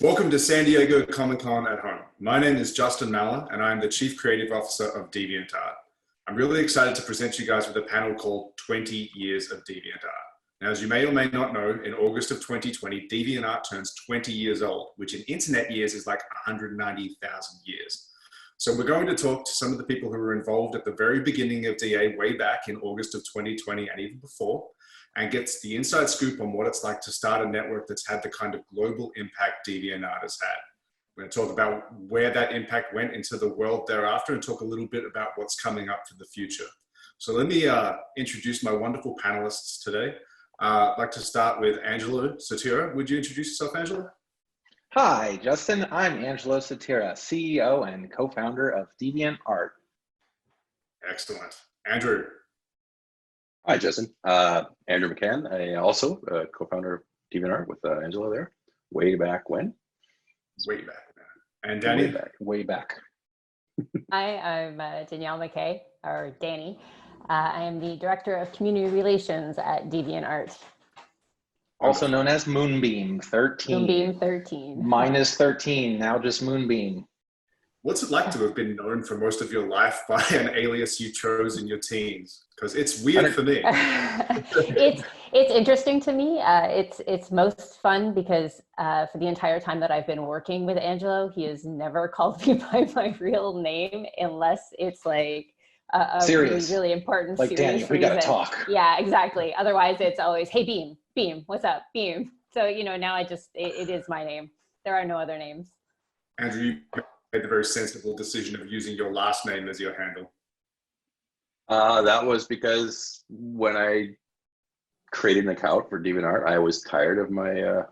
Welcome to San Diego Comic-Con at home. My name is Justin Malla, and I'm the Chief Creative Officer of DeviantArt. I'm really excited to present you guys with a panel called 20 Years of DeviantArt. Now, as you may or may not know, in August of 2020, DeviantArt turns 20 years old, which in internet years is like 190,000 years. So we're going to talk to some of the people who were involved at the very beginning of DA way back in August of 2020 and even before, and gets the inside scoop on what it's like to start a network that's had the kind of global impact DeviantArt has had. We're going to talk about where that impact went into the world thereafter and talk a little bit about what's coming up for the future. So let me introduce my wonderful panelists today. I'd like to start with Angelo Sotira. Would you introduce yourself, Angelo? Hi, Justin. I'm Angelo Sotira, CEO and co-founder of DeviantArt. Excellent. Andrew. Hi, Justin. Andrew McCann. I also co-founder of DeviantArt with Angelo there. Way back when? Way back. And Danny? Way back. Hi, I'm Danielle McKay, or Danny. I am the Director of Community Relations at DeviantArt. Also known as Moonbeam 13. Moonbeam 13. Minus 13, now just Moonbeam. What's it like to have been known for most of your life by an alias you chose in your teens? Because it's weird for me. It's interesting to me. It's most fun because for the entire time that I've been working with Angelo, he has never called me by my real name unless it's like a serious, really important, like serious Daniel, we gotta talk. Yeah, exactly. Otherwise, it's always, hey, Beam, what's up, Beam? So now it is my name. There are no other names. Andrew, you made the very sensible decision of using your last name as your handle. That was because when I created an account for DeviantArt, I was tired of my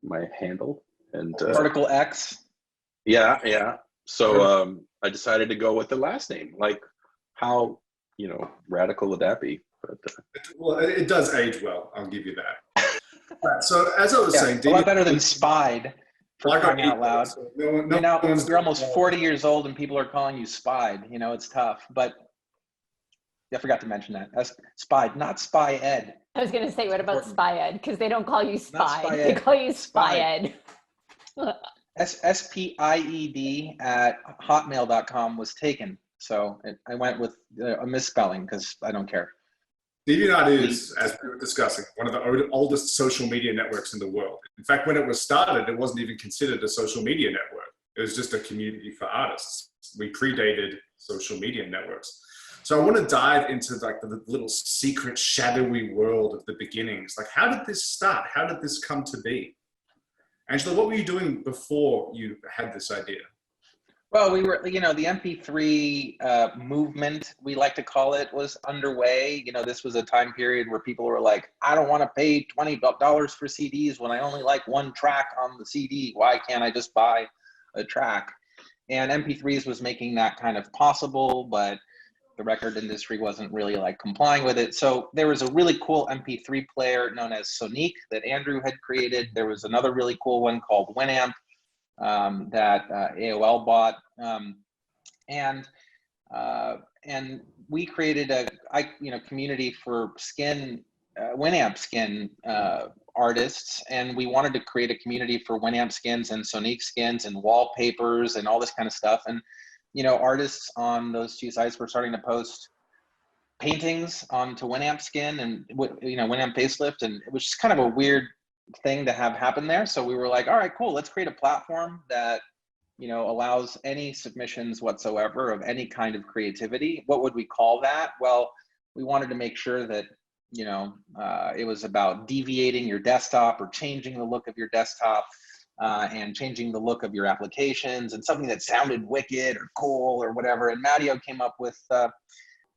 my handle and Article X. Yeah. So I decided to go with the last name. Like, how radical would that be? But well, it does age well. I'll give you that. Right, so as I was saying, a lot better than Spied. For crying out loud. So you're almost 40 years old and people are calling you Spied. It's tough. But I forgot to mention that. That's Spied, not Spy Ed. I was going to say, what about Spy Ed? Because they don't call you Spy. They Ed. call you Spy Ed. SPIED at hotmail.com was taken. So I went with a misspelling because I don't care. DeviantArt is, as we were discussing, one of the oldest social media networks in the world. In fact, when it was started, it wasn't even considered a social media network. It was just a community for artists. We predated social media networks. So I want to dive into like the little secret, shadowy world of the beginnings. Like, how did this start? How did this come to be? Angela, what were you doing before you had this idea? Well, we were, the MP3 movement, we like to call it, was underway. This was a time period where people were like, I don't want to pay $20 for CDs when I only like one track on the CD. Why can't I just buy a track? And MP3s was making that kind of possible, but the record industry wasn't really like complying with it. So there was a really cool MP3 player known as Sonic that Andrew had created. There was another really cool one called Winamp that AOL bought, and we created a community for skin Winamp skin artists, and we wanted to create a community for Winamp skins and Sonic skins and wallpapers and all this kind of stuff. And artists on those two sites were starting to post paintings onto Winamp skin and Winamp facelift, and it was just kind of a weird thing to have happen there. So we were like, all right, cool, let's create a platform that allows any submissions whatsoever of any kind of creativity. What would we call that? Well, we wanted to make sure that it was about deviating your desktop or changing the look of your desktop and changing the look of your applications, and something that sounded wicked or cool or whatever. And Matteo came up with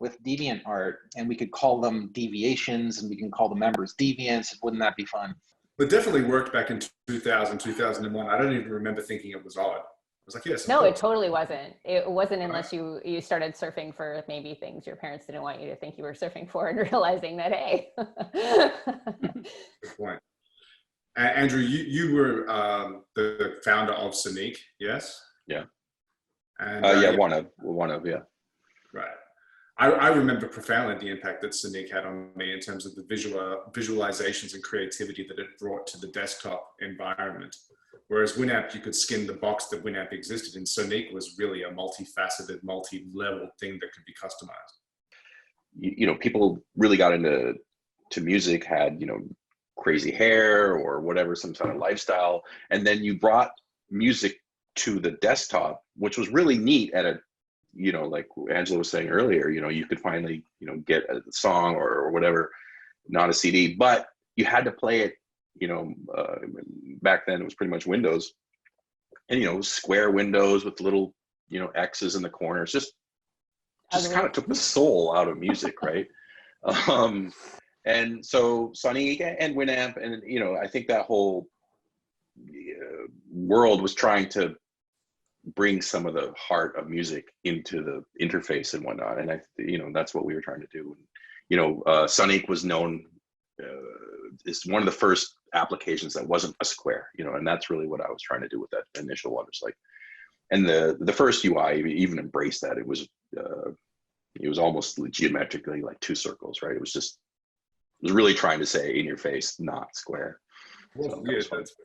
DeviantArt, and we could call them deviations, and we can call the members deviants. Wouldn't that be fun? It definitely worked back in 2000, 2001. I don't even remember thinking it was odd. I was like, yes. No, it totally wasn't. It wasn't unless you started surfing for maybe things your parents didn't want you to think you were surfing for, and realizing that, hey. Good point. Andrew, you were the founder of Sonic, yes? Yeah. And, one of, yeah. Right. I remember profoundly the impact that Sonic had on me in terms of the visualizations and creativity that it brought to the desktop environment. Whereas Winamp, you could skin the box that Winamp existed in. Sonic was really a multifaceted, multi-level thing that could be customized. You know, people really got into music, had, you know, crazy hair or whatever, some sort of lifestyle. And then you brought music to the desktop, which was really neat at a, you know, like Angela was saying earlier, you know, you could finally, you know, get a song or whatever, not a CD, but you had to play it, you know, back then it was pretty much Windows, and, you know, square windows with little, you know, X's in the corners, just kind of took the soul out of music, right? And so Sonic and Winamp, and, you know, I think that whole world was trying to bring some of the heart of music into the interface and whatnot. And you know, that's what we were trying to do. You know, Sonic was known as one of the first applications that wasn't a square, you know, and that's really what I was trying to do with that initial one. It's like, and the first UI even embraced that. It was almost geometrically like two circles, right? It was really trying to say in your face, not square. Well, So yeah, that's for sure.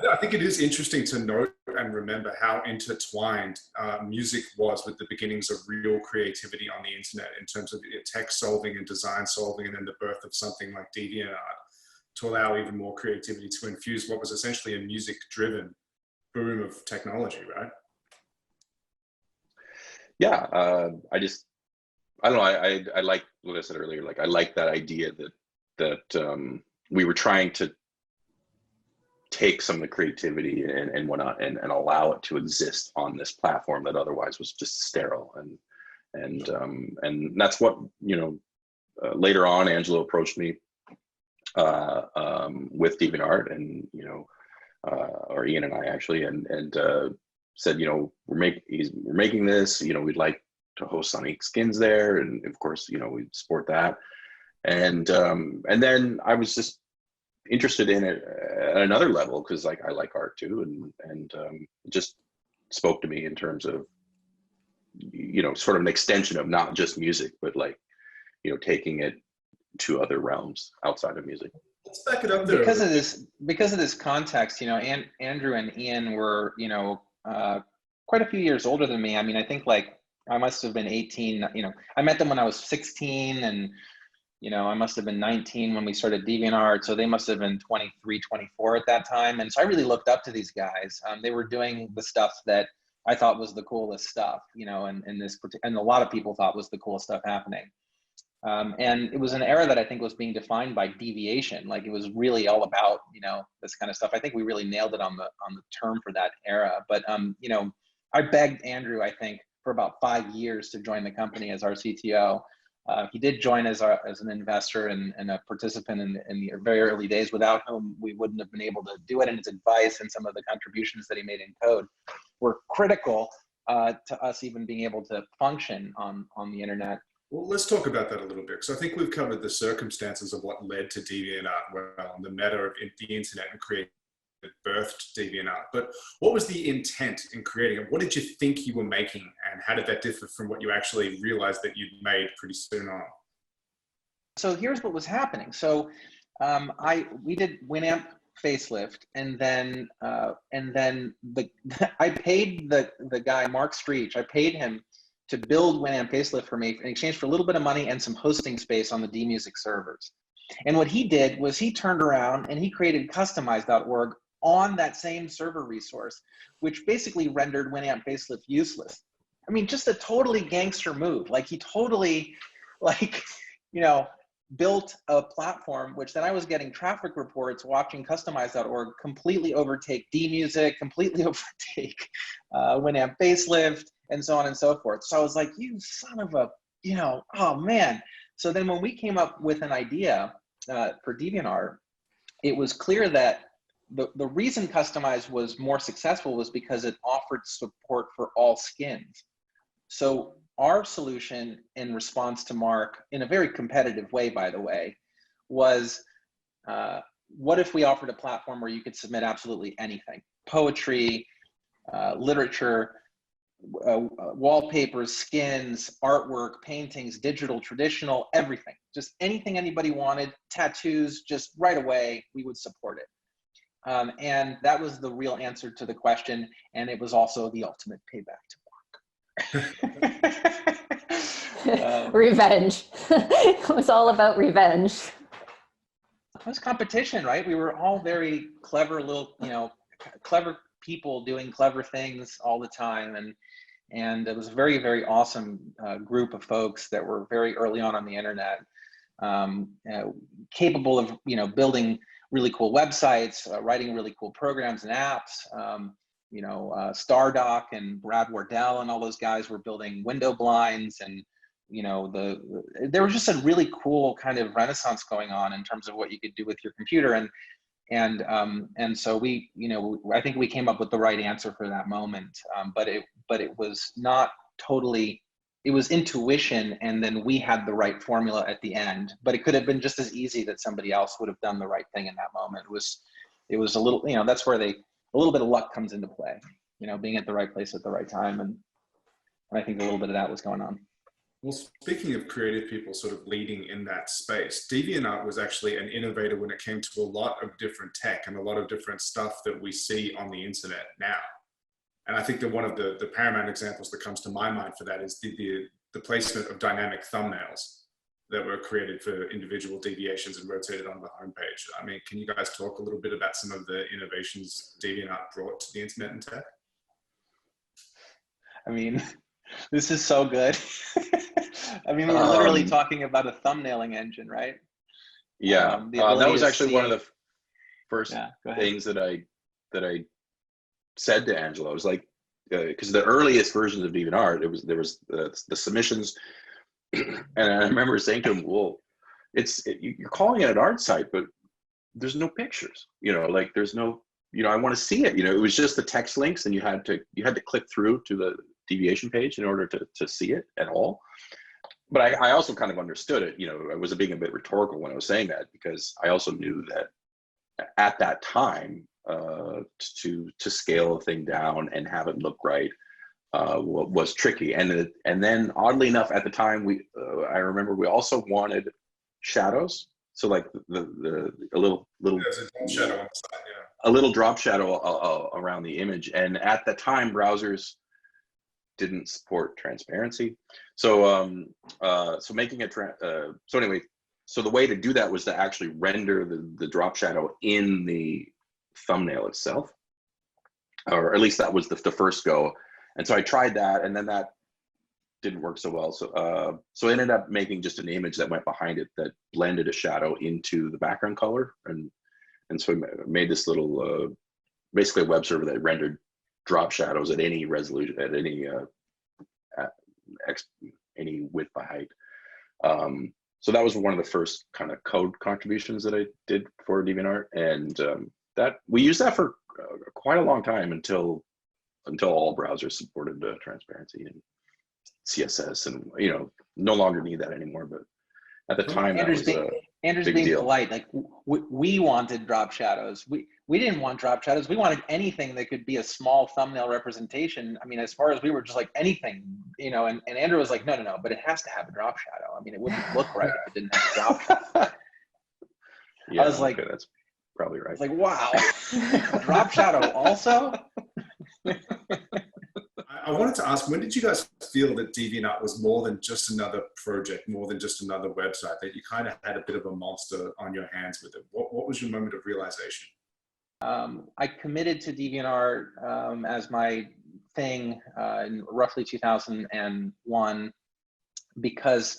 I think it is interesting to note and remember how intertwined music was with the beginnings of real creativity on the internet in terms of text solving and design solving, and then the birth of something like DeviantArt to allow even more creativity to infuse what was essentially a music-driven boom of technology, right? Yeah, I don't know. I like what I said earlier. Like, I like that idea that we were trying to take some of the creativity and whatnot and allow it to exist on this platform that otherwise was just sterile. And that's what, you know, later on, Angelo approached me with DeviantArt, and, you know, or Ian and I actually, and said, you know, we're making this, you know, we'd like to host Sonic skins there, and of course, you know, we'd support that. And then I was just interested in it at another level, because like I like art too, and it just spoke to me in terms of, you know, sort of an extension of not just music, but like, you know, taking it to other realms outside of music. Let's back it up there. Because of this context, you know, Andrew and Ian were, you know, quite a few years older than me. I mean, I think like I must have been 18, you know, I met them when I was 16, and, you know, I must have been 19 when we started DeviantArt. So they must have been 23, 24 at that time. And so I really looked up to these guys. They were doing the stuff that I thought was the coolest stuff, you know, and a lot of people thought was the coolest stuff happening. And it was an era that I think was being defined by deviation. Like, it was really all about, you know, this kind of stuff. I think we really nailed it on the term for that era. But, you know, I begged Andrew, I think, for about 5 years to join the company as our CTO. He did join as an investor and a participant in the very early days, without whom we wouldn't have been able to do it. And his advice and some of the contributions that he made in code were critical to us even being able to function on the internet. Well, let's talk about that a little bit. So I think we've covered the circumstances of what led to DeviantArt, well, and the meta of the internet and creating that birthed DeviantArt. But what was the intent in creating it? What did you think you were making, and how did that differ from what you actually realized that you'd made pretty soon on? So here's what was happening. So we did Winamp facelift, and then I paid the guy Mark Streech. I paid him to build Winamp facelift for me in exchange for a little bit of money and some hosting space on the DMusic servers. And what he did was he turned around and he created customize.org on that same server resource, which basically rendered Winamp facelift useless. I mean, just a totally gangster move. Like, he totally, like, you know, built a platform, which then I was getting traffic reports watching customize.org completely overtake DMusic, completely overtake Winamp facelift, and so on and so forth. So I was like, you son of a, you know, oh man. So then when we came up with an idea for DeviantArt, it was clear that the reason Customize was more successful was because it offered support for all skins. So our solution, in response to Mark, in a very competitive way, by the way, was what if we offered a platform where you could submit absolutely anything? Poetry, literature, wallpapers, skins, artwork, paintings, digital, traditional, everything. Just anything anybody wanted, tattoos, just right away, we would support it. And that was the real answer to the question. And it was also the ultimate payback to work. Revenge. It was all about revenge. It was competition, right? We were all very clever little, clever people doing clever things all the time. And it was a very, very awesome group of folks that were very early on the internet, capable of, building really cool websites, writing really cool programs and apps. Stardock and Brad Wardell and all those guys were building window blinds, and there was just a really cool kind of renaissance going on in terms of what you could do with your computer. And so we, I think we came up with the right answer for that moment. But it was not totally, it was intuition, and then we had the right formula at the end. But it could have been just as easy that somebody else would have done the right thing in that moment. It was a little, that's where a little bit of luck comes into play, being at the right place at the right time. And I think a little bit of that was going on. Well, speaking of creative people sort of leading in that space, DeviantArt was actually an innovator when it came to a lot of different tech and a lot of different stuff that we see on the internet now. And I think that one of the paramount examples that comes to my mind for that is the placement of dynamic thumbnails that were created for individual deviations and rotated on the homepage. I mean, can you guys talk a little bit about some of the innovations DeviantArt brought to the internet and tech? I mean, this is so good. I mean, we're literally talking about a thumbnailing engine, right? Yeah, that was actually one of the first things that I said to Angelo. I was like, because the earliest versions of DeviantArt, there was the submissions, and I remember saying to him, "Well, you're calling it an art site, but there's no pictures. Like there's no, I want to see it. It was just the text links, and you had to click through to the deviation page in order to see it at all." But I also kind of understood it. I was being a bit rhetorical when I was saying that, because I also knew that at that time, to scale a thing down and have it look right was tricky. And then oddly enough, at the time, I remember we also wanted shadows. So like a little shadow on the side, yeah. A little drop shadow around the image. And at the time, browsers didn't support transparency. So making it so the way to do that was to actually render the drop shadow in the thumbnail itself, or at least that was the first go. And so I tried that, and then that didn't work so well. So I ended up making just an image that went behind it that blended a shadow into the background color, and so I made this little basically a web server that rendered drop shadows at any resolution, at any width by height. So that was one of the first kind of code contributions that I did for DeviantArt, and that we used that for quite a long time until all browsers supported transparency and CSS, and no longer need that anymore. But at the time, Andrew's being polite. Like we wanted drop shadows. We didn't want drop shadows. We wanted anything that could be a small thumbnail representation. I mean, as far as we were just like anything, and Andrew was like, no, but it has to have a drop shadow. I mean, it wouldn't look right if it didn't have a drop shadow. Yeah, I was like, that's probably right. I was like, wow, drop shadow also? I wanted to ask, when did you guys feel that DeviantArt was more than just another project, more than just another website, that you kind of had a bit of a monster on your hands with it? What was your moment of realization? I committed to DeviantArt as my thing in roughly 2001, because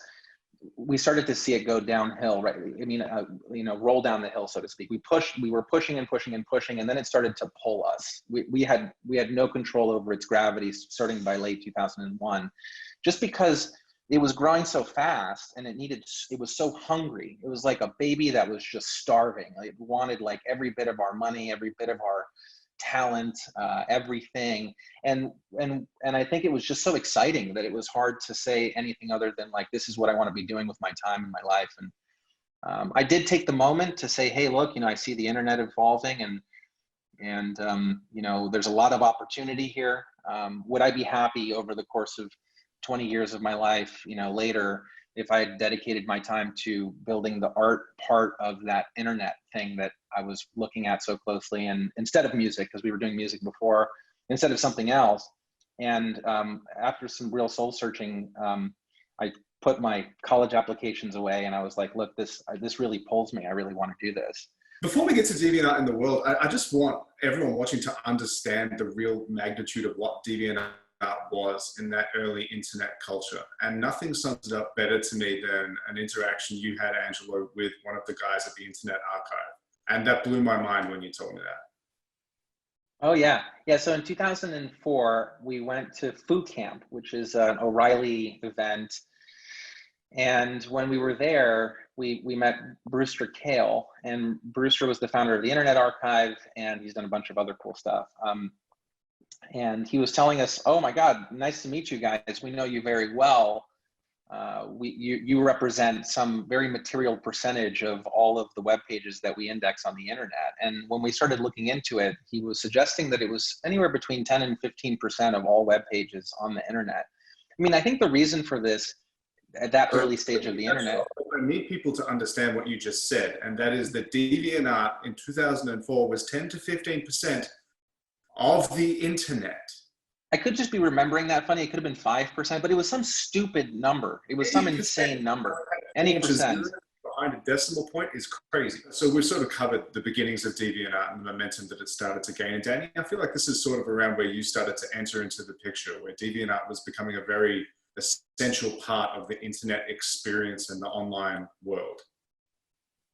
we started to see it go downhill, right? I mean, roll down the hill, so to speak. We were pushing and pushing and pushing, and then it started to pull us. We had no control over its gravity starting by late 2001, just because it was growing so fast, and it was so hungry. It was like a baby that was just starving. It wanted like every bit of our money, every bit of our talent, everything. And I think it was just so exciting that it was hard to say anything other than like, this is what I want to be doing with my time and my life. And I did take the moment to say, hey, look, I see the internet evolving, And you know, there's a lot of opportunity here. Would I be happy over the course of 20 years of my life, you know, later, if I had dedicated my time to building the art part of that internet thing that I was looking at so closely, and instead of music, because we were doing music before, instead of something else. And after some real soul searching, I put my college applications away, and I was like, look, this really pulls me. I really want to do this. Before we get to DeviantArt in the world, I just want everyone watching to understand the real magnitude of what DeviantArt was in that early internet culture. And nothing sums it up better to me than an interaction you had, Angelo, with one of the guys at the Internet Archive. And that blew my mind when you told me that. Oh yeah. Yeah, so in 2004, we went to Foo Camp, which is an O'Reilly event. And when we were there, we met Brewster Kale, and Brewster was the founder of the Internet Archive, and he's done a bunch of other cool stuff. And he was telling us, oh my God, nice to meet you guys. We know you very well. You represent some very material percentage of all of the web pages that we index on the internet. And when we started looking into it, he was suggesting that it was anywhere between 10 and 15% of all web pages on the internet. I mean, I think the reason for this at that early stage of the internet. I need people to understand what you just said, and that is that DeviantArt in 2004 was 10 to 15% of the internet. I could just be remembering that funny. It could have been 5%, but it was some stupid number. It was some insane number. Any percent behind a decimal point is crazy. So we've sort of covered the beginnings of DeviantArt and the momentum that it started to gain. And Danny, I feel like this is sort of around where you started to enter into the picture, where DeviantArt was becoming a very essential part of the internet experience and the online world.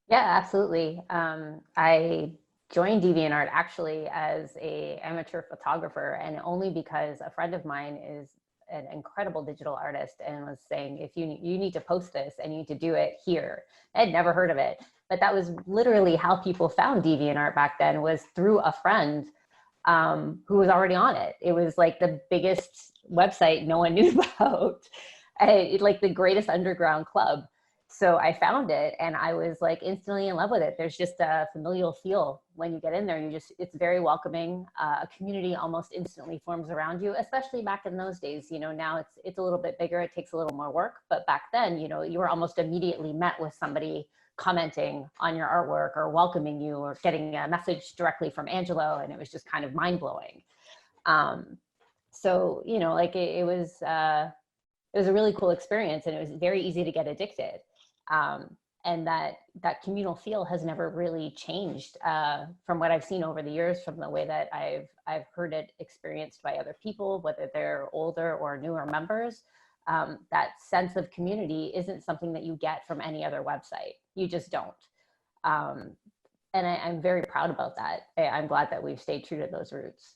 Yeah, absolutely. I joined DeviantArt actually as an amateur photographer, and only because a friend of mine is an incredible digital artist and was saying, if you need to post this and you need to do it here. I had never heard of it, but that was literally how people found DeviantArt back then, was through a friend who was already on it. It was like the biggest website no one knew about, like the greatest underground club. So I found it and I was like instantly in love with it. There's just a familial feel when you get in there. It's very welcoming. A community almost instantly forms around you, especially back in those days. You know, now it's a little bit bigger. It takes a little more work, but back then, you know, you were almost immediately met with somebody commenting on your artwork or welcoming you or getting a message directly from Angelo. And it was just kind of mind blowing. So, you know, like it was a really cool experience, and it was very easy to get addicted. And that communal feel has never really changed from what I've seen over the years, from the way that I've heard it experienced by other people, whether they're older or newer members. That sense of community isn't something that you get from any other website. You just don't. And I'm very proud about that. I'm glad that we've stayed true to those roots.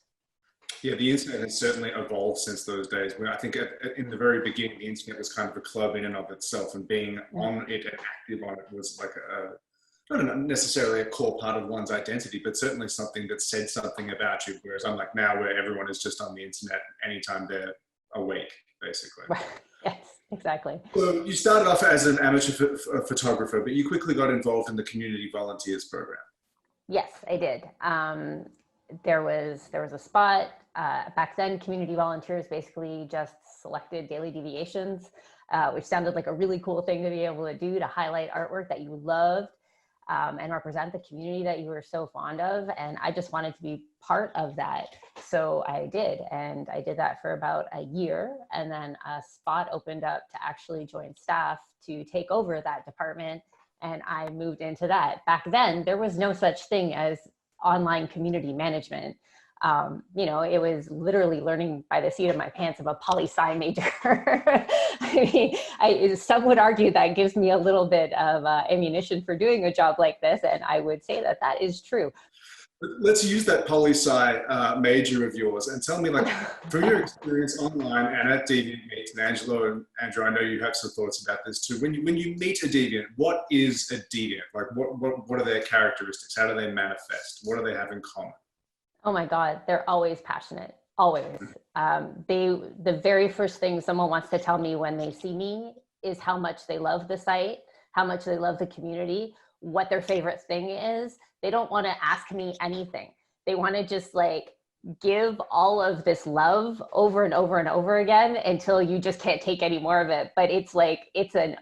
Yeah, the internet has certainly evolved since those days. Where I think in the very beginning, the internet was kind of a club in and of itself, and being on it and active on it was like not necessarily a core part of one's identity, but certainly something that said something about you. Whereas unlike now, where everyone is just on the internet anytime they're awake, basically. Right. Yes, exactly. So you started off as an amateur photographer, but you quickly got involved in the community volunteers program. Yes, I did. There was a spot back then. Community volunteers basically just selected daily deviations, which sounded like a really cool thing to be able to do, to highlight artwork that you loved and represent the community that you were so fond of. And I just wanted to be part of that. So I did. And I did that for about a year. And then a spot opened up to actually join staff to take over that department. And I moved into that. Back then, there was no such thing as online community management. You know, it was literally learning by the seat of my pants of a poli-sci major. I mean, some would argue that gives me a little bit of ammunition for doing a job like this, and I would say that that is true. Let's use that poli-sci major of yours and tell me, like, from your experience online and at Deviant Meets, and Angelo and Andrew, I know you have some thoughts about this too. When you meet a Deviant, what is a Deviant? Like, what are their characteristics? How do they manifest? What do they have in common? Oh my God, they're always passionate, always. The very first thing someone wants to tell me when they see me is how much they love the site, how much they love the community, what their favorite thing is. They don't want to ask me anything. They want to just like give all of this love over and over and over again until you just can't take any more of it. But it's like, it's an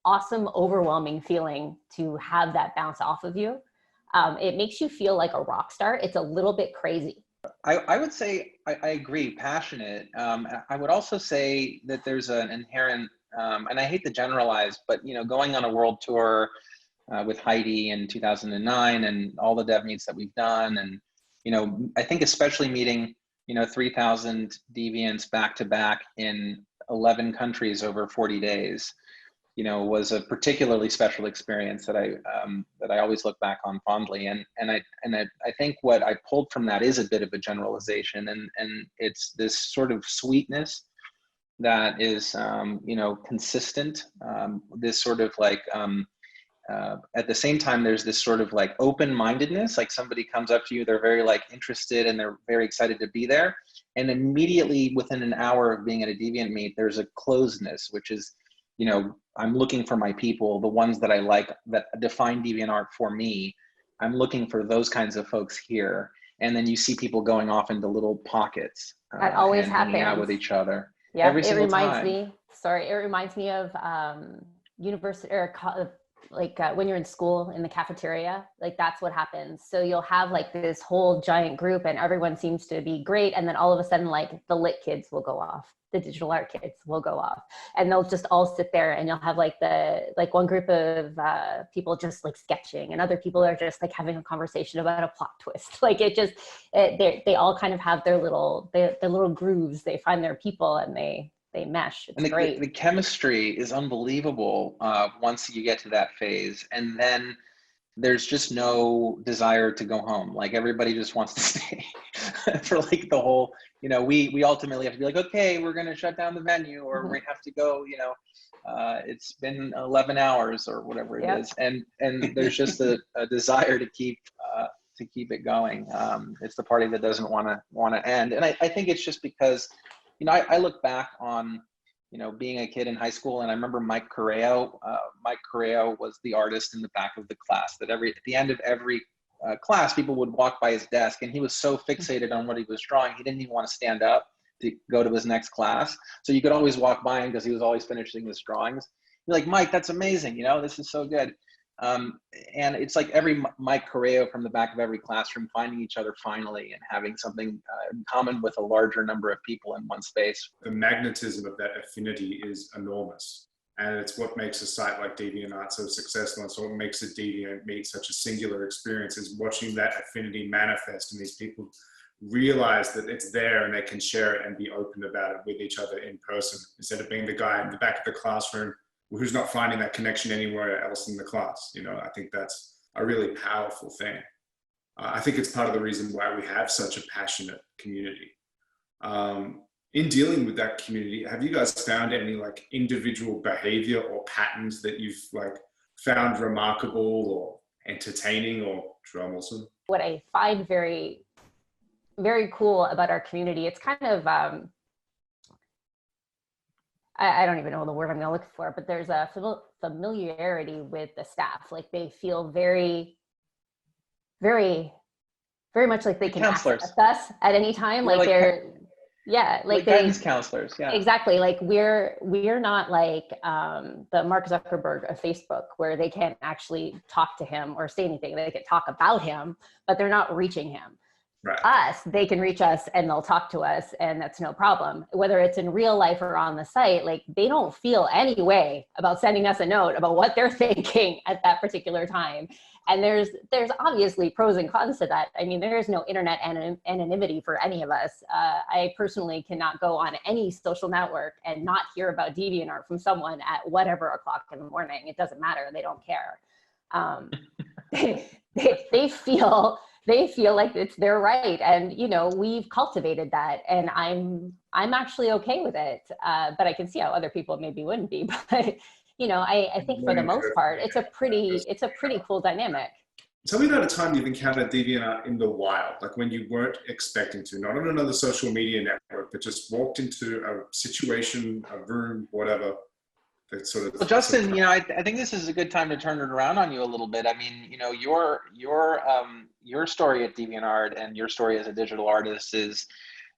awesome, overwhelming feeling to have that bounce off of you. It makes you feel like a rock star. It's a little bit crazy. I would say I agree, passionate. I would also say that there's an inherent, and I hate to generalize, but you know, going on a world tour with Heidi in 2009 and all the dev meets that we've done, and you know, I think especially meeting 3,000 deviants back to back in 11 countries over 40 days. Was a particularly special experience that I always look back on fondly. And I think what I pulled from that is a bit of a generalization, and it's this sort of sweetness that is, consistent. This sort of like, at the same time, there's this sort of like open-mindedness, like somebody comes up to you, they're very like interested and they're very excited to be there. And immediately within an hour of being at a Deviant meet, there's a closeness, which is, I'm looking for my people, the ones that I like, that define DeviantArt for me. I'm looking for those kinds of folks here. And then you see people going off into little pockets. That always and happens. hanging out with each other. Yeah, every it single reminds time. it reminds me of university or when you're in school in the cafeteria, like that's what happens. So you'll have like this whole giant group and everyone seems to be great. And then all of a sudden, like the lit kids will go off, the digital art kids will go off, and they'll just all sit there, and you'll have like one group of people just like sketching, and other people are just like having a conversation about a plot twist. Like they all kind of have their little grooves. They find their people and they mesh. It's great. The chemistry is unbelievable once you get to that phase. And then there's just no desire to go home. Like everybody just wants to stay for like the whole, we ultimately have to be like, okay, we're going to shut down the venue, or we have to go, it's been 11 hours or whatever it is. And there's just a desire to keep it going. It's the party that doesn't want to end. And I think it's just because, I look back on, being a kid in high school, and I remember Mike Correo. Mike Correo was the artist in the back of the class that at the end of every class, people would walk by his desk, and he was so fixated on what he was drawing, he didn't even want to stand up to go to his next class. So you could always walk by him because he was always finishing his drawings. You're like, Mike, that's amazing. This is so good. And it's like every Mike Correo from the back of every classroom finding each other finally and having something in common with a larger number of people in one space. The magnetism of that affinity is enormous. And it's what makes a site like DeviantArt so successful. And so what makes a Deviant meet such a singular experience is watching that affinity manifest, and these people realize that it's there and they can share it and be open about it with each other in person, instead of being the guy in the back of the classroom who's not finding that connection anywhere else in the class. I think that's a really powerful thing. I think it's part of the reason why we have such a passionate community. In dealing with that community, have you guys found any like individual behavior or patterns that you've like found remarkable or entertaining or troublesome? What I find very, very cool about our community, it's kind of, I don't even know the word I'm going to look for, but there's a familiarity with the staff. Like they feel very, very, very much like they can access us at any time. Like they're, like guidance counselors. Yeah, exactly. Like we're not like the Mark Zuckerberg of Facebook, where they can't actually talk to him or say anything. They can talk about him, but they're not reaching him. Right. Us, they can reach us and they'll talk to us, and that's no problem. Whether it's in real life or on the site, like they don't feel any way about sending us a note about what they're thinking at that particular time. And there's obviously pros and cons to that. I mean, there is no internet anonymity for any of us. I personally cannot go on any social network and not hear about DeviantArt from someone at whatever o'clock in the morning. It doesn't matter. They don't care. They feel like it's their right, and we've cultivated that, and I'm actually okay with it. But I can see how other people maybe wouldn't be. But I think for the most part, it's a pretty cool dynamic. Tell me about a time you've encountered DeviantArt in the wild, like when you weren't expecting to, not on another social media network, but just walked into a situation, a room, whatever, Well, Justin, I think this is a good time to turn it around on you a little bit. I mean, your story at DeviantArt and your story as a digital artist is,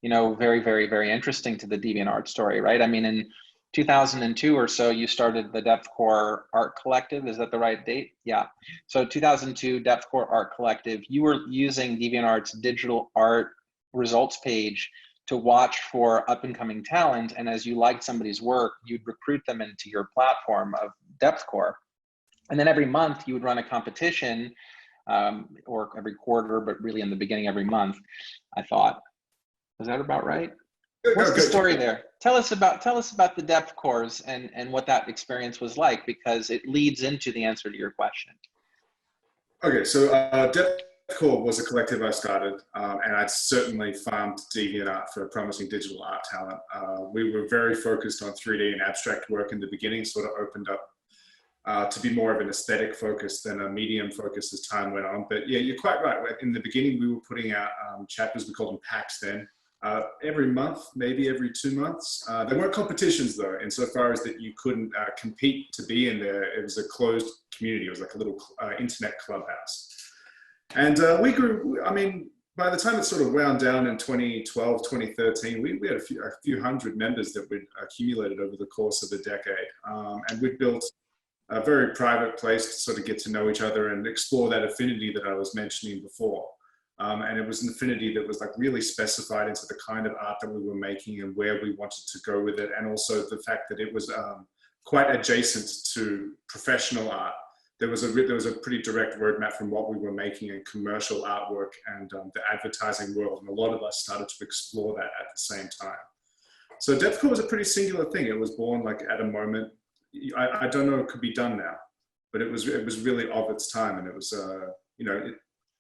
very, very, very interesting to the DeviantArt story, right? I mean, in 2002 or so, you started the Depthcore Art Collective. Is that the right date? Yeah. So 2002, Depthcore Art Collective. You were using DeviantArt's digital art results page to watch for up and coming talent. And as you liked somebody's work, you'd recruit them into your platform of Depthcore. And then every month you would run a competition, or every quarter, but really in the beginning, every month, I thought. Is that about right? What's the story there? Tell us about the Depthcores and what that experience was like, because it leads into the answer to your question. Okay, so Deathcore was a collective I started, and I'd certainly farmed DeviantArt for promising digital art talent. We were very focused on 3D and abstract work in the beginning, sort of opened up to be more of an aesthetic focus than a medium focus as time went on. But yeah, you're quite right. In the beginning, we were putting out chapters, we called them packs then, every month, maybe every 2 months. There weren't competitions though, insofar as that you couldn't compete to be in there. It was a closed community. It was like a little internet clubhouse. And we grew, I mean, by the time it sort of wound down in 2012, 2013, we had a few hundred members that we'd accumulated over the course of a decade. And we built a very private place to sort of get to know each other and explore that affinity that I was mentioning before. And it was an affinity that was like really specified into the kind of art that we were making and where we wanted to go with it. And also the fact that it was quite adjacent to professional art. There was a pretty direct roadmap from what we were making in commercial artwork and the advertising world. And a lot of us started to explore that at the same time. So Deathcore was a pretty singular thing. It was born like at a moment. I don't know if it could be done now, but it was really of its time. And it was,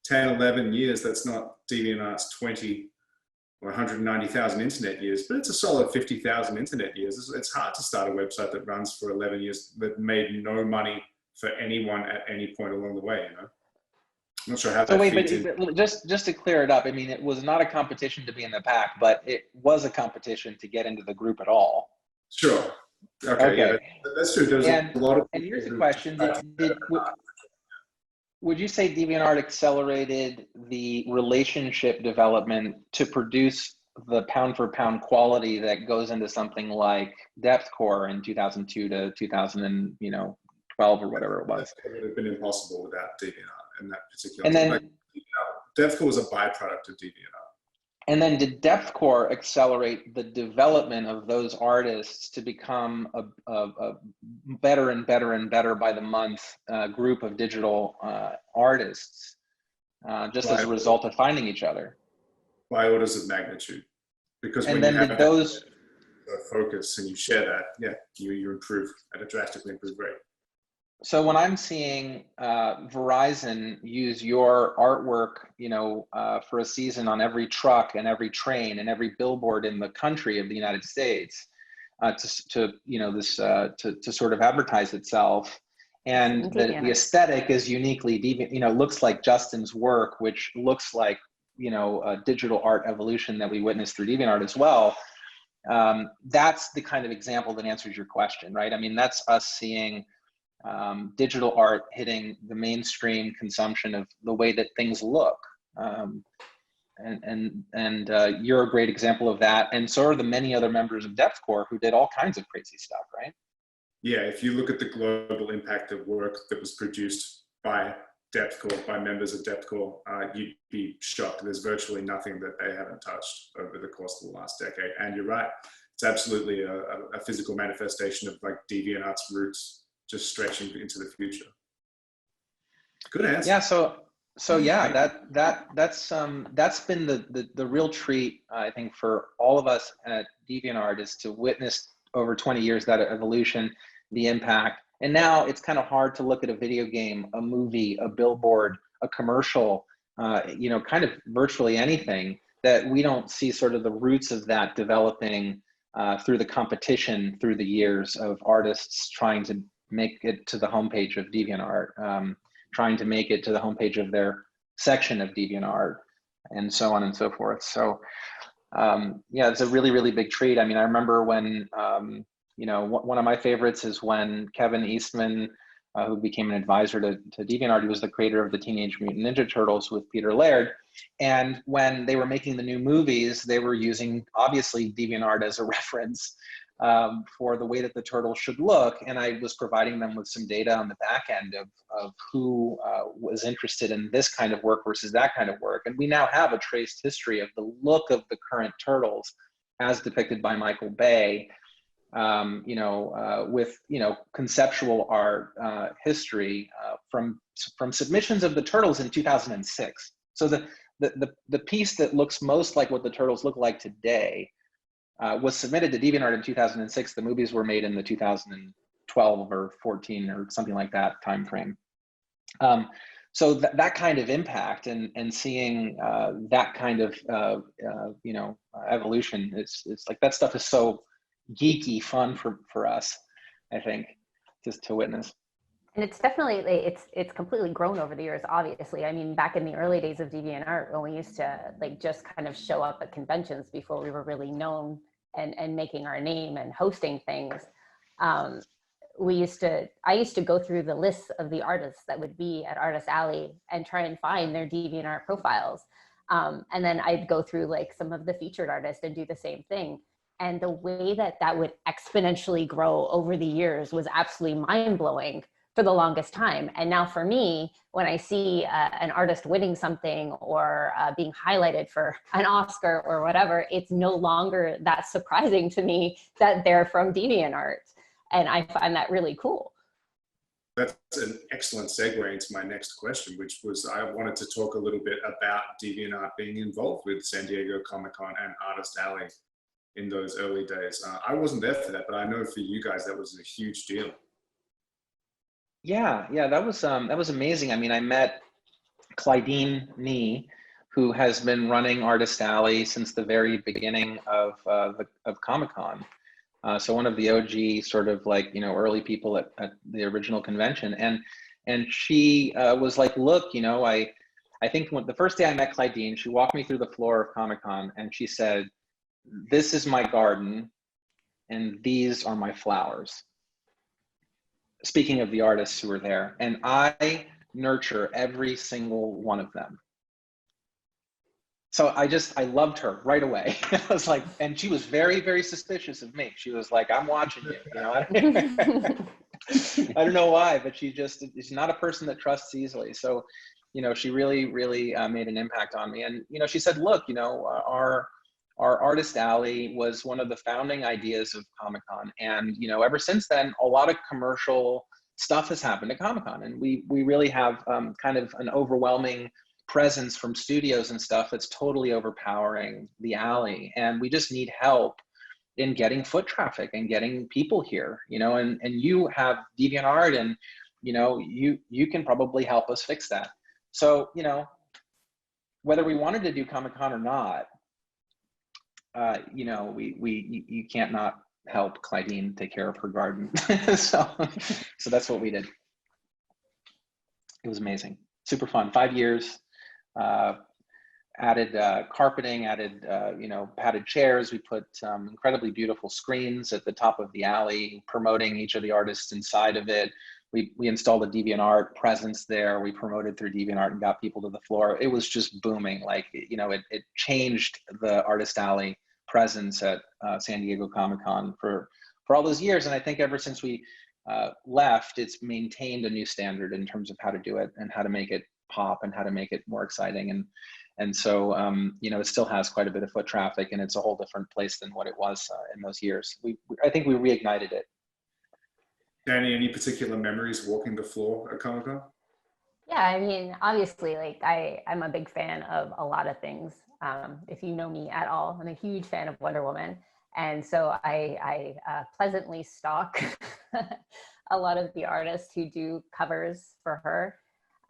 10, 11 years, that's not DeviantArt's 20 or 190,000 internet years, but it's a solid 50,000 internet years. It's hard to start a website that runs for 11 years that made no money for anyone at any point along the way, I'm not sure how that feeds in. But just to clear it up, I mean, it was not a competition to be in the pack, but it was a competition to get into the group at all. Sure. Okay. Yeah, that's true. There's a lot of. And here's a question: would you say DeviantArt accelerated the relationship development to produce the pound for pound quality that goes into something like Depthcore in 2002 to 2012 or whatever it was? It would have been impossible without DeviantArt in that particular. And then Deathcore was a byproduct of DeviantArt. And then did Deathcore accelerate the development of those artists to become a better and better and better by the month group of digital artists, just as a result of finding each other? By orders of magnitude. Because and when then you have did those focus and you share that, yeah, you improve at a drastically improved rate. So when I'm seeing Verizon use your artwork, for a season on every truck and every train and every billboard in the country of the United States, to sort of advertise itself, and the aesthetic is uniquely deviant, looks like Justin's work, which looks like a digital art evolution that we witnessed through DeviantArt as well. That's the kind of example that answers your question, right? I mean, that's us seeing digital art hitting the mainstream consumption of the way that things look, and you're a great example of that, and so are the many other members of Deathcore who did all kinds of crazy stuff, right? Yeah, if you look at the global impact of work that was produced by Deathcore, by members of Deathcore, you'd be shocked. There's virtually nothing that they haven't touched over the course of the last decade. And you're right, it's absolutely a physical manifestation of like DeviantArt's roots just stretching into the future. Good answer. Yeah. So yeah, that's been the real treat, I think, for all of us at DeviantArt, is to witness over 20 years that evolution, the impact. And now it's kind of hard to look at a video game, a movie, a billboard, a commercial, kind of virtually anything, that we don't see sort of the roots of that developing through the competition through the years of artists trying to make it to the homepage of DeviantArt, trying to make it to the homepage of their section of DeviantArt, and so on and so forth. So yeah, it's a really, really big treat. I mean, I remember when You know, one of my favorites is when Kevin Eastman, who became an advisor to DeviantArt, he was the creator of the Teenage Mutant Ninja Turtles with Peter Laird. And when they were making the new movies, they were using, obviously, DeviantArt as a reference for the way that the turtles should look. And I was providing them with some data on the back end of who was interested in this kind of work versus that kind of work. And we now have a traced history of the look of the current turtles as depicted by Michael Bay, with, conceptual art history from submissions of the turtles in 2006. So the piece that looks most like what the turtles look like today was submitted to DeviantArt in 2006. The movies were made in the 2012 or 14 or something like that time frame. So that kind of impact and seeing that kind of evolution, it's like that stuff is so geeky fun for us, I think, just to witness. And it's definitely, it's completely grown over the years, obviously. I mean, back in the early days of DeviantArt, when we used to just kind of show up at conventions before we were really known and making our name and hosting things, I used to go through the lists of the artists that would be at Artist Alley and try and find their DeviantArt profiles. And then I'd go through some of the featured artists and do the same thing. And the way that would exponentially grow over the years was absolutely mind-blowing for the longest time. And now for me, when I see an artist winning something or being highlighted for an Oscar or whatever, it's no longer that surprising to me that they're from DeviantArt. And I find that really cool. That's an excellent segue into my next question, which was I wanted to talk a little bit about DeviantArt being involved with San Diego Comic-Con and Artist Alley in those early days. I wasn't there for that, but I know for you guys that was a huge deal. Yeah, that was amazing. I mean, I met Clydeen Nee, who has been running Artist Alley since the very beginning of Comic-Con. So one of the OG sort of early people at the original convention, and she was like, look, I think the first day I met Clydeen, she walked me through the floor of Comic-Con and she said, "This is my garden, and these are my flowers." Speaking of the artists who were there, and I nurture every single one of them. So I loved her right away. I was like, and she was very, very suspicious of me. She was like, "I'm watching you." I don't know why, but she's not a person that trusts easily. So, she really, really made an impact on me. And, she said, look, our Artist Alley was one of the founding ideas of Comic-Con. And, ever since then, a lot of commercial stuff has happened at Comic-Con. And we really have kind of an overwhelming presence from studios and stuff that's totally overpowering the alley. And we just need help in getting foot traffic and getting people here, and you have DeviantArt and, you can probably help us fix that. So, whether we wanted to do Comic-Con or not, you can't not help Clydeen take care of her garden. so that's what we did. It was amazing, super fun. 5 years, added carpeting, added padded chairs. We put incredibly beautiful screens at the top of the alley, promoting each of the artists inside of it. We installed a DeviantArt presence there. We promoted through DeviantArt and got people to the floor. It was just booming. It changed the Artist Alley presence at San Diego Comic-Con for all those years. And I think ever since we left, it's maintained a new standard in terms of how to do it and how to make it pop and how to make it more exciting. And so, it still has quite a bit of foot traffic, and it's a whole different place than what it was in those years. I think we reignited it. Danny, any particular memories walking the floor at Comic-Con? Yeah, I mean, obviously, I'm a big fan of a lot of things. If you know me at all, I'm a huge fan of Wonder Woman. And so I pleasantly stalk a lot of the artists who do covers for her.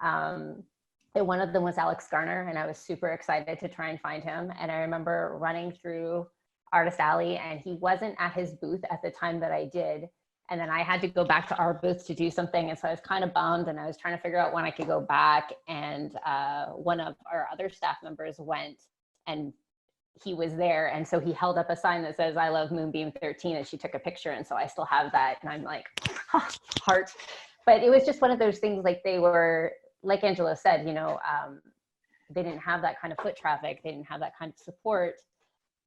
And one of them was Alex Garner, and I was super excited to try and find him. And I remember running through Artist Alley, and he wasn't at his booth at the time that I did. And then I had to go back to our booth to do something. And so I was kind of bummed, and I was trying to figure out when I could go back. And one of our other staff members went and he was there. And so he held up a sign that says, "I love Moonbeam 13," and she took a picture. And so I still have that. And I'm like, heart. But it was just one of those things, like they were, like Angelo said, you know, they didn't have that kind of foot traffic. They didn't have that kind of support.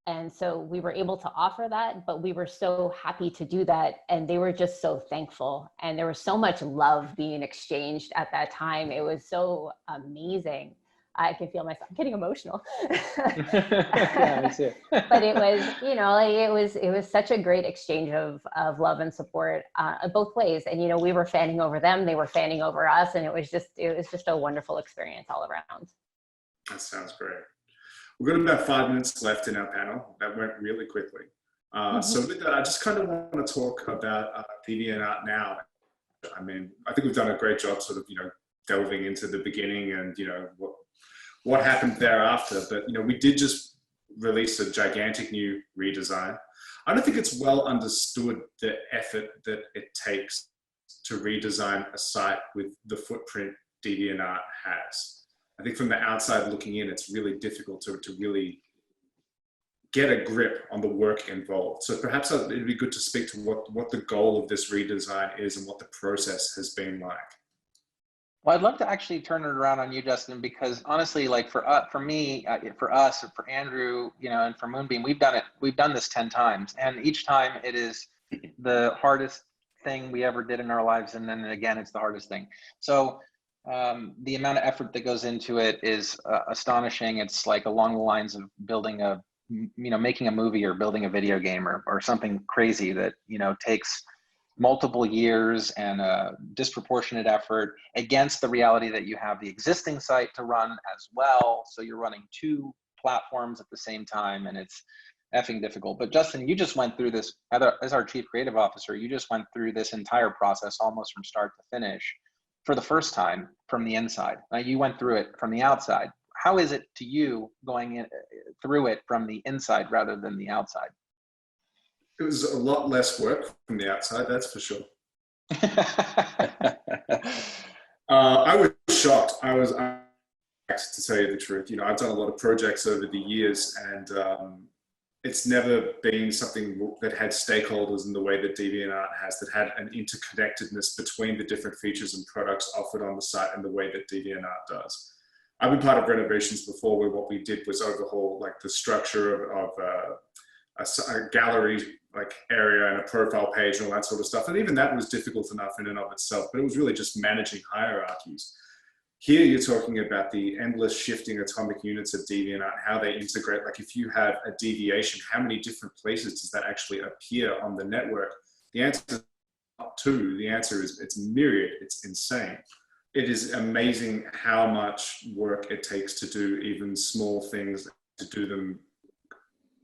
And so we were able to offer that, but we were so happy to do that. And they were just so thankful. And there was so much love being exchanged at that time. It was so amazing. I can feel myself getting emotional. Yeah, me too. But it was, you know, like it was such a great exchange of love and support both ways. And, you know, we were fanning over them, they were fanning over us. And it was just a wonderful experience all around. That sounds great. We've got about 5 minutes left in our panel. That went really quickly. So with that, I just kind of want to talk about DeviantArt now. I mean, I think we've done a great job sort of, you know, delving into the beginning and, you know, what happened thereafter. But, you know, we did just release a gigantic new redesign. I don't think it's well understood the effort that it takes to redesign a site with the footprint DeviantArt has. I think from the outside looking in, it's really difficult to really get a grip on the work involved. So perhaps it'd be good to speak to what the goal of this redesign is and what the process has been like. Well, I'd love to actually turn it around on you, Justin, because honestly, like for me, for us, and for Andrew, you know, and for Moonbeam, we've done this 10 times, and each time it is the hardest thing we ever did in our lives, and then again, it's the hardest thing. So the amount of effort that goes into it is astonishing. It's like along the lines of building making a movie or building a video game or something crazy that, you know, takes multiple years and a disproportionate effort against the reality that you have the existing site to run as well. So you're running 2 platforms at the same time, and it's effing difficult. But Justin, you just went through this as our Chief Creative Officer. You just went through this entire process almost from start to finish for the first time from the inside. Now, you went through it from the outside. How is it to you going through it from the inside rather than the outside? It was a lot less work from the outside, that's for sure. I was shocked. I was, to tell you the truth, you know, I've done a lot of projects over the years, and it's never been something that had stakeholders in the way that DeviantArt has, that had an interconnectedness between the different features and products offered on the site and the way that DeviantArt does. I've been part of renovations before where what we did was overhaul like the structure of a gallery like area and a profile page and all that sort of stuff. And even that was difficult enough in and of itself, but it was really just managing hierarchies. Here you're talking about the endless shifting atomic units of DeviantArt, how they integrate. Like if you have a deviation, how many different places does that actually appear on the network? The answer is not 2. The answer is it's myriad. It's insane. It is amazing how much work it takes to do even small things, to do them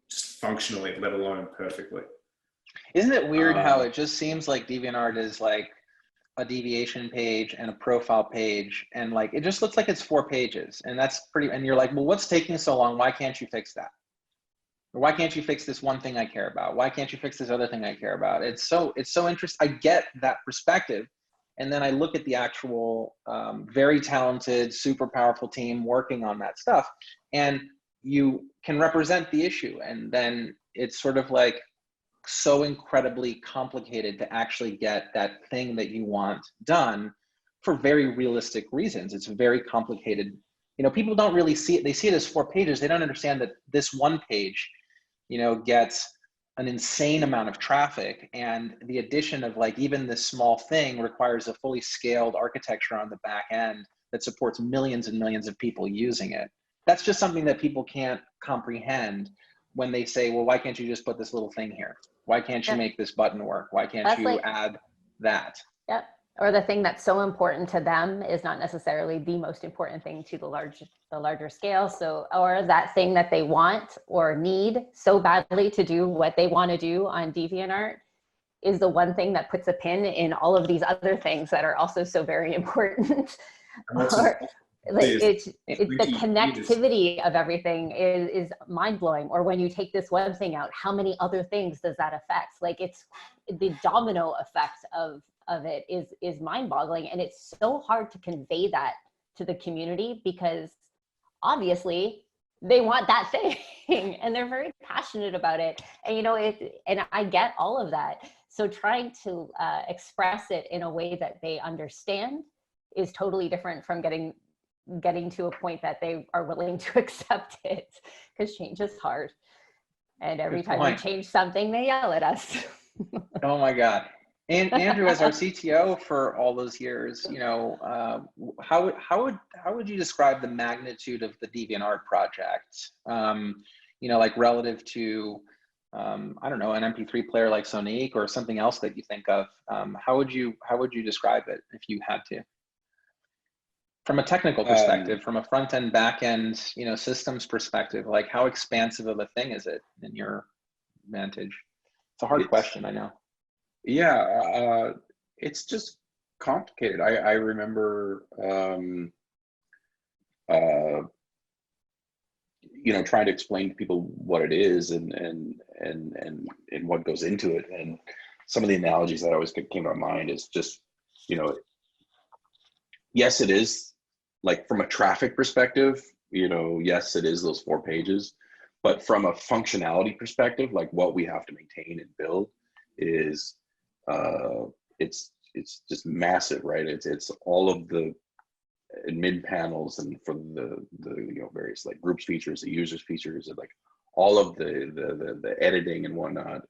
just functionally, let alone perfectly. Isn't it weird how it just seems like DeviantArt is like a deviation page and a profile page, and like it just looks like it's 4 pages, and that's pretty, and you're like, well, what's taking so long? Why can't you fix that? Or why can't you fix this one thing I care about? Why can't you fix this other thing I care about? It's so interesting. I get that perspective, and then I look at the actual very talented, super powerful team working on that stuff, and you can represent the issue, and then it's sort of like so incredibly complicated to actually get that thing that you want done for very realistic reasons. It's very complicated. You know, people don't really see it. They see it as 4 pages. They don't understand that this one page, you know, gets an insane amount of traffic, and the addition of like even this small thing requires a fully scaled architecture on the back end that supports millions and millions of people using it. That's just something that people can't comprehend when they say, well, why can't you just put this little thing here? Why can't you make this button work? Why can't you add that? Yep. Or the thing that's so important to them is not necessarily the most important thing to the larger scale. So, or that thing that they want or need so badly to do what they want to do on DeviantArt is the one thing that puts a pin in all of these other things that are also so very important. Like it's the connectivity of everything is mind-blowing. Or when you take this web thing out, how many other things does that affect? Like it's the domino effect of it is mind-boggling, and it's so hard to convey that to the community, because obviously they want that thing and they're very passionate about it. And, you know, and I get all of that. So trying to express it in a way that they understand is totally different from getting to a point that they are willing to accept it, because change is hard. And every time we change something, they yell at us. Oh my God. And Andrew, as our CTO for all those years, you know, how would you describe the magnitude of the DeviantArt project? You know, like relative to, I don't know, an MP3 player like Sonic or something else that you think of. How would you describe it if you had to? From a technical perspective, from a front end, back end, you know, systems perspective, like how expansive of a thing is it in your vantage? It's a hard question, I know. Yeah, it's just complicated. I remember, you know, trying to explain to people what it is and what goes into it. And some of the analogies that always came to my mind is just, you know, yes, it is like from a traffic perspective, you know, yes, it is those 4 pages, but from a functionality perspective, like what we have to maintain and build is, it's just massive, right? It's all of the admin panels and for the you know, various like groups features, the users features, and like all of the editing and whatnot.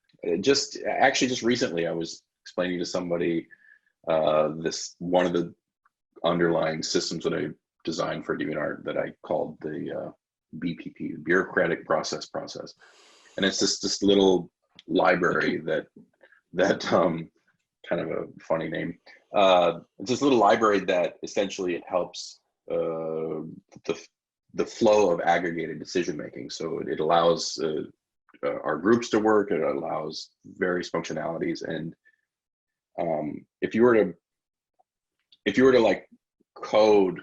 Just recently, I was explaining to somebody this one of the underlying systems that I designed for DeviantArt that I called the BPP, bureaucratic process, and it's this little library that kind of a funny name. It's this little library that essentially it helps the flow of aggregated decision making. So it allows our groups to work. It allows various functionalities, and if you were to like code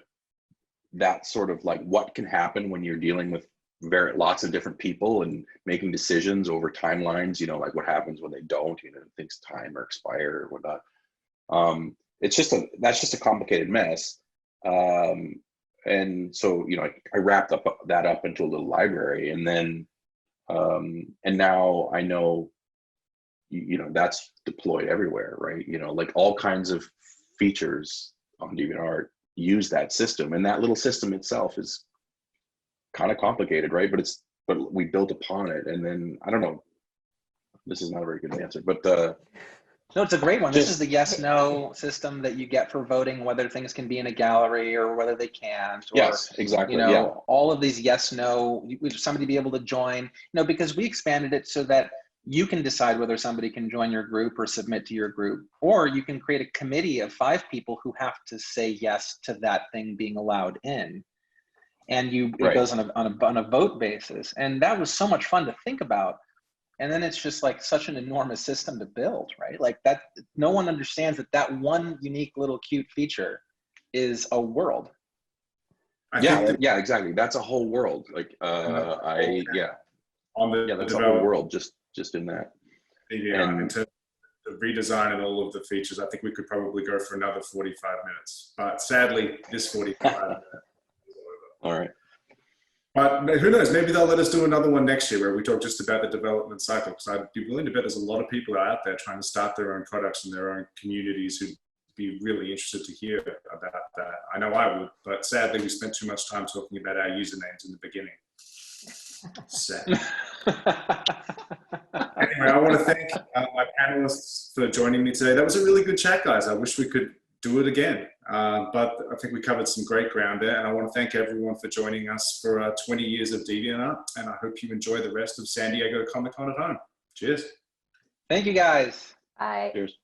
that sort of like what can happen when you're dealing with lots of different people and making decisions over timelines, you know, like what happens when they don't, you know, things time or expire or whatnot. That's just a complicated mess. And so, you know, I wrapped that up into a little library, and then, and now I know, you know, that's deployed everywhere, right? You know, like all kinds of features on DeviantArt use that system, and that little system itself is kind of complicated, right? But we built upon it, and then I don't know. This is not a very good answer, but no, it's a great one. This is the yes/no system that you get for voting whether things can be in a gallery or whether they can't. Or, yes, exactly. You know, yeah. all of these yes/no. Would somebody be able to join? You know, because we expanded it so that you can decide whether somebody can join your group or submit to your group, or you can create a committee of 5 people who have to say yes to that thing being allowed in, and it goes on a vote basis. And that was so much fun to think about. And then it's just like such an enormous system to build, right? Like that, no one understands that one unique little cute feature is a world. Yeah, exactly. That's a whole world. Like that's a whole world just in that. And in terms of the redesign and all of the features, I think we could probably go for another 45 minutes. But sadly, this 45 minutes is over. All right. But who knows, maybe they'll let us do another one next year where we talk just about the development cycle, because I'd be willing to bet there's a lot of people out there trying to start their own products and their own communities who'd be really interested to hear about that. I know I would, but sadly we spent too much time talking about our usernames in the beginning. Sad. Anyway, I want to thank my panelists for joining me today. That was a really good chat, guys. I wish we could do it again. But I think we covered some great ground there, and I want to thank everyone for joining us for 20 years of DeviantArt, and I hope you enjoy the rest of San Diego Comic-Con at home. Cheers. Thank you, guys. Bye. Cheers.